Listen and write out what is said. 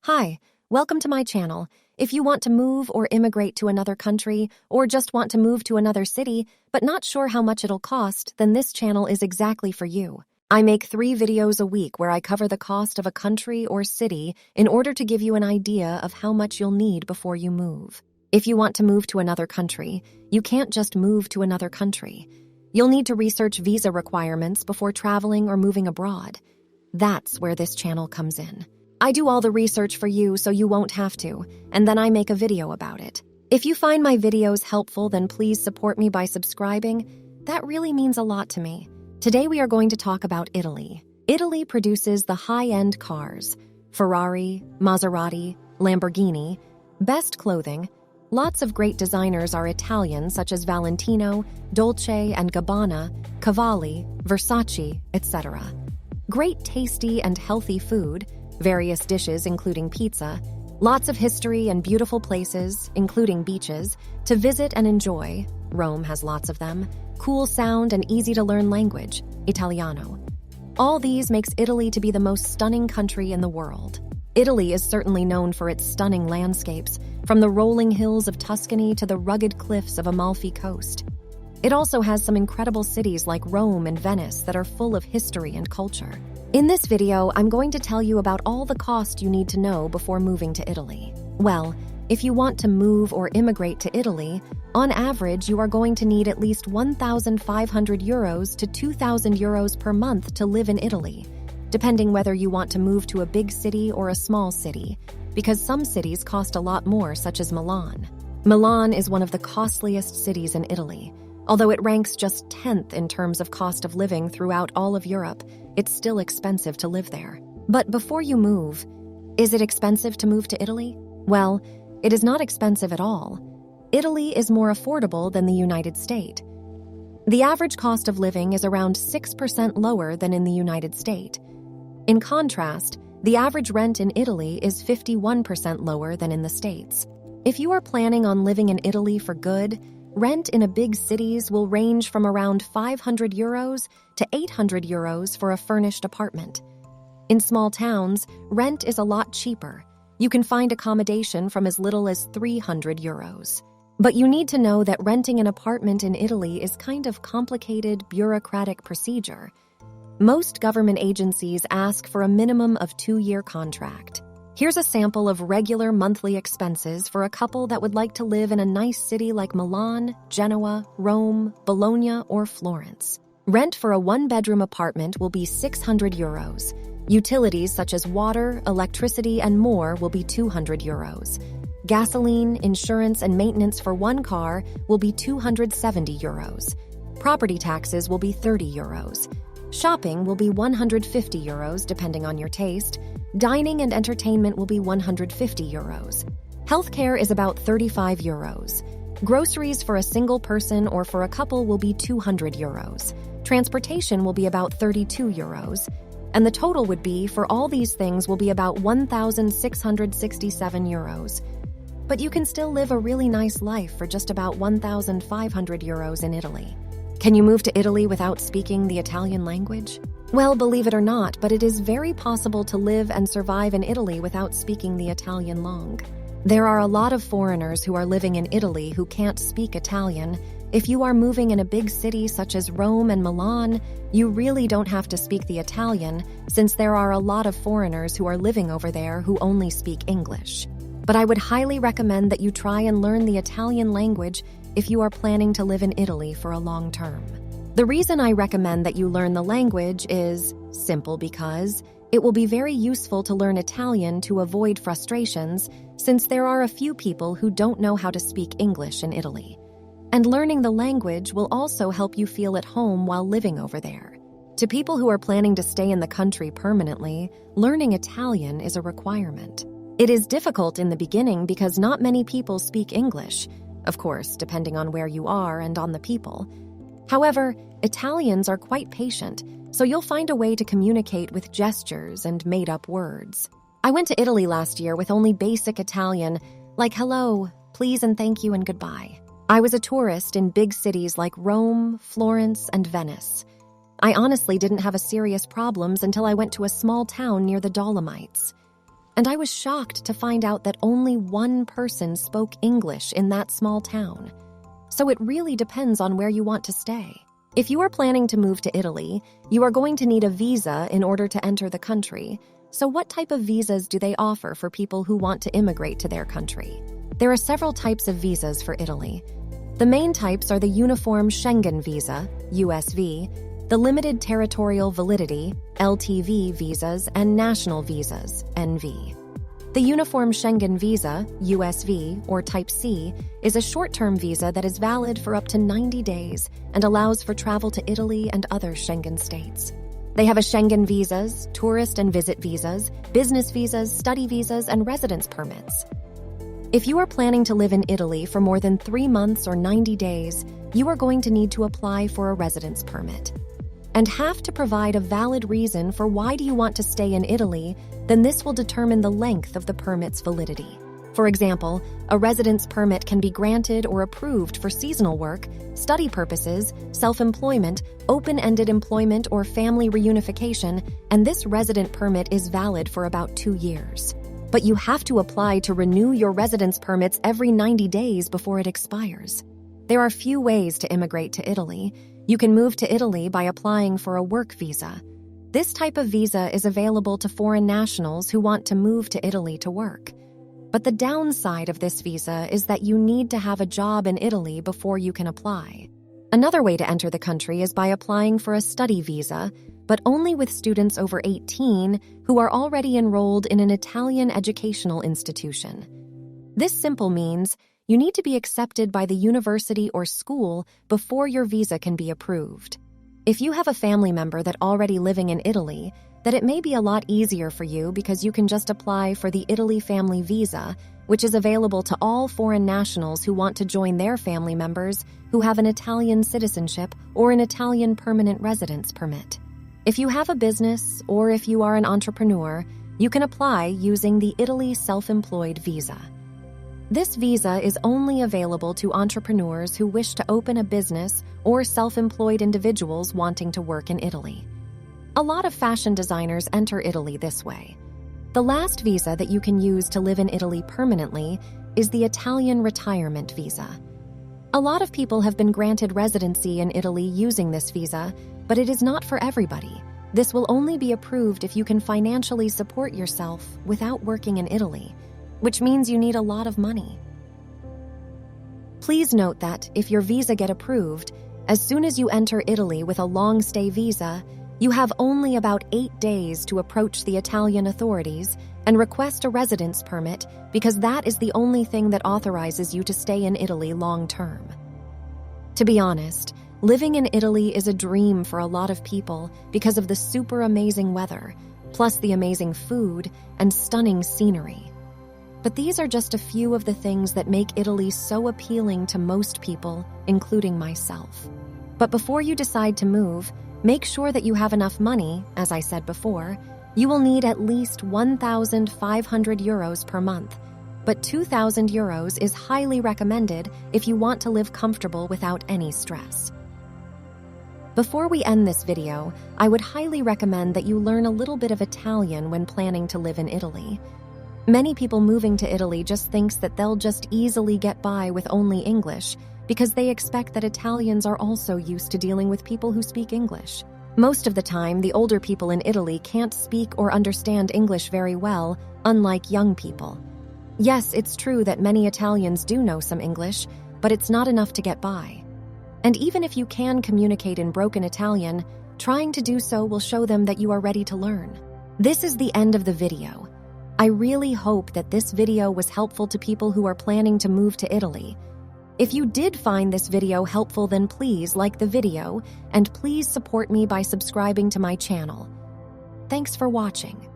Hi, welcome to my channel. If you want to move or immigrate to another country, or just want to move to another city, but not sure how much it'll cost, then this channel is exactly for you. I make 3 videos a week where I cover the cost of a country or city in order to give you an idea of how much you'll need before you move. If you want to move to another country, you can't just move to another country. You'll need to research visa requirements before traveling or moving abroad. That's where this channel comes in. I do all the research for you so you won't have to, and then I make a video about it. If you find my videos helpful, then please support me by subscribing. That really means a lot to me. Today we are going to talk about Italy. Italy produces the high-end cars: Ferrari, Maserati, Lamborghini, best clothing. Lots of great designers are Italian, such as Valentino, Dolce & Gabbana, Cavalli, Versace, etc. Great tasty and healthy food, various dishes including pizza, lots of history and beautiful places, including beaches, to visit and enjoy. Rome has lots of them. Cool sound and easy-to-learn language, Italiano. All these makes Italy to be the most stunning country in the world. Italy is certainly known for its stunning landscapes, from the rolling hills of Tuscany to the rugged cliffs of Amalfi Coast. It also has some incredible cities like Rome and Venice that are full of history and culture. In this video, I'm going to tell you about all the cost you need to know before moving to Italy. Well, if you want to move or immigrate to Italy, on average, you are going to need at least 1,500 euros to 2,000 euros per month to live in Italy, depending whether you want to move to a big city or a small city, because some cities cost a lot more, such as Milan. Milan is one of the costliest cities in Italy. Although it ranks just 10th in terms of cost of living throughout all of Europe, it's still expensive to live there. But before you move, is it expensive to move to Italy? Well, it is not expensive at all. Italy is more affordable than the United States. The average cost of living is around 6% lower than in the United States. In contrast, the average rent in Italy is 51% lower than in the States. If you are planning on living in Italy for good, rent in a big cities will range from around 500 euros to 800 euros for a furnished apartment. In small towns, rent is a lot cheaper. You can find accommodation from as little as 300 euros. But you need to know that renting an apartment in Italy is kind of complicated, bureaucratic procedure. Most government agencies ask for a minimum of 2-year contract. Here's a sample of regular monthly expenses for a couple that would like to live in a nice city like Milan, Genoa, Rome, Bologna, or Florence. Rent for a 1-bedroom apartment will be 600 euros. Utilities such as water, electricity, and more will be 200 euros. Gasoline, insurance, and maintenance for 1 car will be 270 euros. Property taxes will be 30 euros. Shopping will be 150 euros depending on your taste. Dining and entertainment will be 150 euros. Healthcare is about 35 euros. Groceries for a single person or for a couple will be 200 euros. Transportation will be about 32 euros. And the total would be, for all these things, will be about 1,667 euros. But you can still live a really nice life for just about 1,500 euros in Italy. Can you move to Italy without speaking the Italian language? Well, believe it or not, but it is very possible to live and survive in Italy without speaking the Italian language. There are a lot of foreigners who are living in Italy who can't speak Italian. If you are moving in a big city such as Rome and Milan, you really don't have to speak the Italian, since there are a lot of foreigners who are living over there who only speak English. But I would highly recommend that you try and learn the Italian language if you are planning to live in Italy for a long term. The reason I recommend that you learn the language is simple, because it will be very useful to learn Italian to avoid frustrations, since there are a few people who don't know how to speak English in Italy. And learning the language will also help you feel at home while living over there. To people who are planning to stay in the country permanently, learning Italian is a requirement. It is difficult in the beginning because not many people speak English, of course, depending on where you are and on the people. However, Italians are quite patient, so you'll find a way to communicate with gestures and made-up words. I went to Italy last year with only basic Italian, like hello, please and thank you and goodbye. I was a tourist in big cities like Rome, Florence, and Venice. I honestly didn't have serious problems until I went to a small town near the Dolomites. And I was shocked to find out that only one person spoke English in that small town. So it really depends on where you want to stay. If you are planning to move to Italy, you are going to need a visa in order to enter the country. So what type of visas do they offer for people who want to immigrate to their country? There are several types of visas for Italy. The main types are the Uniform Schengen Visa, USV, the Limited Territorial Validity, LTV visas, and National Visas, NV. The Uniform Schengen Visa, USV, or Type C, is a short-term visa that is valid for up to 90 days and allows for travel to Italy and other Schengen states. They have a Schengen visas, tourist and visit visas, business visas, study visas, and residence permits. If you are planning to live in Italy for more than 3 months or 90 days, you are going to need to apply for a residence permit and have to provide a valid reason for why do you want to stay in Italy, then this will determine the length of the permit's validity. For example, a residence permit can be granted or approved for seasonal work, study purposes, self-employment, open-ended employment, or family reunification, and this resident permit is valid for about 2 years. But you have to apply to renew your residence permits every 90 days before it expires. There are few ways to immigrate to Italy. You can move to Italy by applying for a work visa. This type of visa is available to foreign nationals who want to move to Italy to work. But the downside of this visa is that you need to have a job in Italy before you can apply. Another way to enter the country is by applying for a study visa, but only with students over 18 who are already enrolled in an Italian educational institution. This simple means you need to be accepted by the university or school before your visa can be approved. If you have a family member that already living in Italy, that it may be a lot easier for you because you can just apply for the Italy Family Visa, which is available to all foreign nationals who want to join their family members who have an Italian citizenship or an Italian permanent residence permit. If you have a business or if you are an entrepreneur, you can apply using the Italy Self-Employed Visa. This visa is only available to entrepreneurs who wish to open a business or self-employed individuals wanting to work in Italy. A lot of fashion designers enter Italy this way. The last visa that you can use to live in Italy permanently is the Italian Retirement Visa. A lot of people have been granted residency in Italy using this visa, but it is not for everybody. This will only be approved if you can financially support yourself without working in Italy, which means you need a lot of money. Please note that if your visa get approved, as soon as you enter Italy with a long-stay visa, you have only about 8 days to approach the Italian authorities and request a residence permit because that is the only thing that authorizes you to stay in Italy long-term. To be honest, living in Italy is a dream for a lot of people because of the super amazing weather, plus the amazing food and stunning scenery. But these are just a few of the things that make Italy so appealing to most people, including myself. But before you decide to move, make sure that you have enough money. As I said before, you will need at least 1,500 euros per month, but 2,000 euros is highly recommended if you want to live comfortable without any stress. Before we end this video, I would highly recommend that you learn a little bit of Italian when planning to live in Italy. Many people moving to Italy just thinks that they'll just easily get by with only English because they expect that Italians are also used to dealing with people who speak English. Most of the time, the older people in Italy can't speak or understand English very well, unlike young people. Yes, it's true that many Italians do know some English, but it's not enough to get by. And even if you can communicate in broken Italian, trying to do so will show them that you are ready to learn. This is the end of the video. I really hope that this video was helpful to people who are planning to move to Italy. If you did find this video helpful, then please like the video and please support me by subscribing to my channel. Thanks for watching.